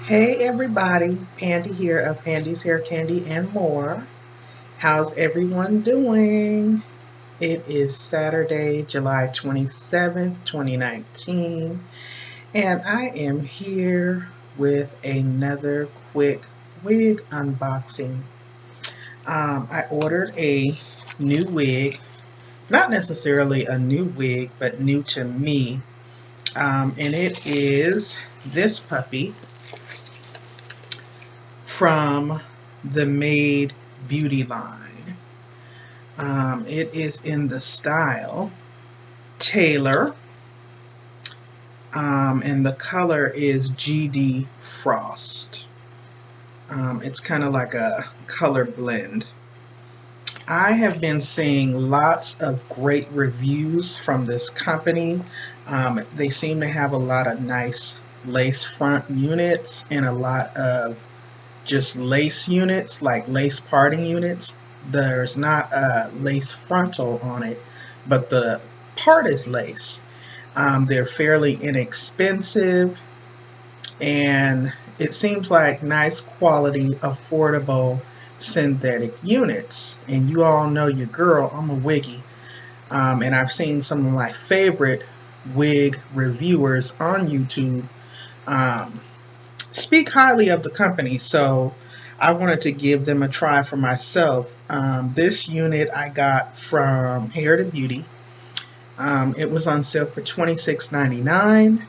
Hey everybody, Pandy here of Pandy's Hair Candy and More. How's everyone doing? It is Saturday, July 27th, 2019, and I am here with another quick wig unboxing. I ordered a new wig, not necessarily a new wig, but new to me, and it is this puppy from the Mayde beauty line. It is in the style Taylor, and the color is GD Frost. It's kind of like a color blend. I have been seeing lots of great reviews from this company. They seem to have a lot of nice lace front units and a lot of just lace units, like lace parting units. There's not a lace frontal on it, but the part is lace. They're fairly inexpensive, and it seems like nice quality, affordable synthetic units. And you all know your girl, I'm a wiggy, and I've seen some of my favorite wig reviewers on YouTube um, speak highly of the company, so I wanted to give them a try for myself. This unit I got from Hair to Beauty. It was on sale for $26.99,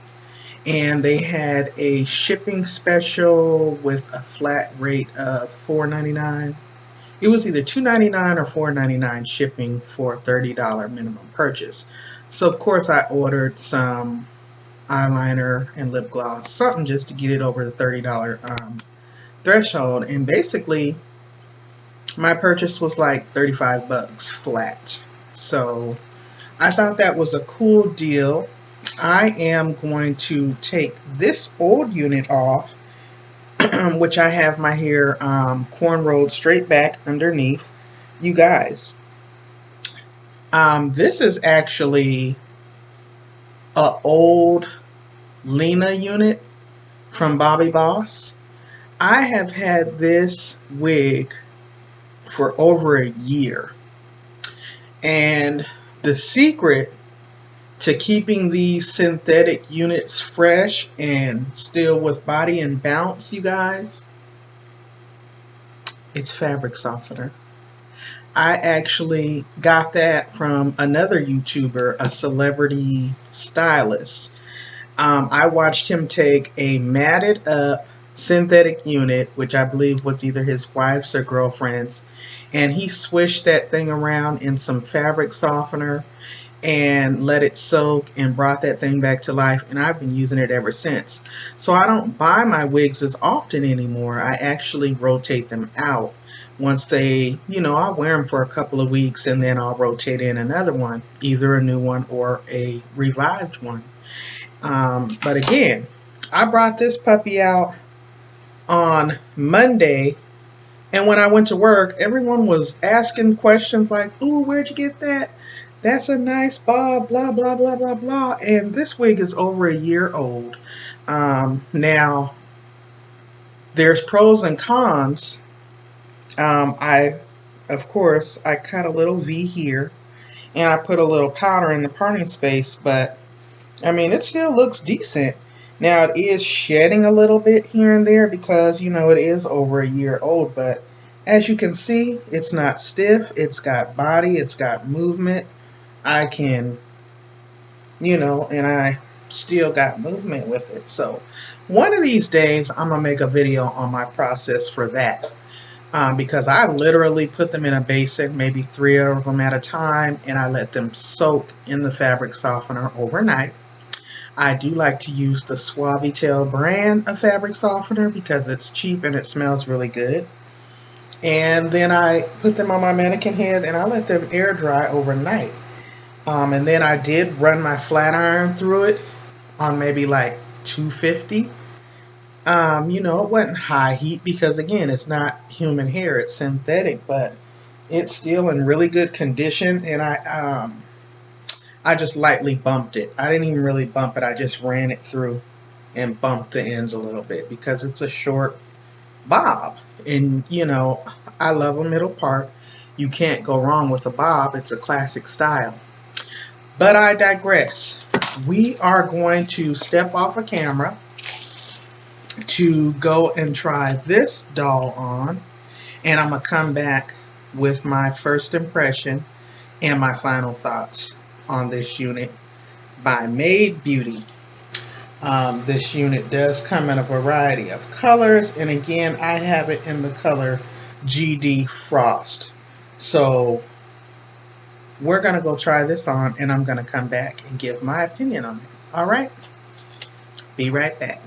and they had a shipping special with a flat rate of $4.99. It was either $2.99 or $4.99 shipping for a $30 minimum purchase. So of course I ordered some eyeliner and lip gloss, something just to get it over the $30 threshold. And basically my purchase was like 35 bucks flat. So I thought that was a cool deal. I am going to take this old unit off, which I have my hair cornrowed straight back underneath. You guys, this is actually a old Lena unit from Bobbi Boss. I have had this wig for over a year, and the secret to keeping these synthetic units fresh and still with body and bounce, you guys, it's fabric softener. I actually got that from another YouTuber, a celebrity stylist. I watched him take a matted up synthetic unit, which I believe was either his wife's or girlfriend's, and he swished that thing around in some fabric softener and let it soak and brought that thing back to life, and I've been using it ever since. So I don't buy my wigs as often anymore. I actually rotate them out. Once they, I'll wear them for a couple of weeks and then I'll rotate in another one, either a new one or a revived one. But again, I brought this puppy out on Monday, and when I went to work, everyone was asking questions like, "Ooh, where'd you get that? That's a nice bob, blah, blah, blah, blah, blah." And this wig is over a year old. Now, there's pros and cons. Of course, I cut a little V here, and I put a little powder in the parting space, but I mean, it still looks decent. Now, it is shedding a little bit here and there because, it is over a year old, but as you can see, it's not stiff. It's got body, it's got movement. I can, and I still got movement with it. So one of these days, I'm going to make a video on my process for that. Because I literally put them in a basin, maybe 3 of them at a time, and I let them soak in the fabric softener overnight. I do like to use the Suavitel brand of fabric softener because it's cheap and it smells really good. And then I put them on my mannequin head and I let them air dry overnight. And then I did run my flat iron through it on maybe like 250. It wasn't high heat because again, it's not human hair, it's synthetic, but it's still in really good condition. And I just lightly bumped it. I didn't even really bump it. I just ran it through. and bump the ends a little bit because it's a short bob. And you know, I love a middle part. You can't go wrong with a bob. It's a classic style. But I digress. We are going to step off a camera to go and try this doll on, and I'm going to come back with my first impression and my final thoughts on this unit by Mayde Beauty. This unit does come in a variety of colors, and again, I have it in the color GD Frost. So we're going to go try this on, and I'm going to come back and give my opinion on it. All right? Be right back.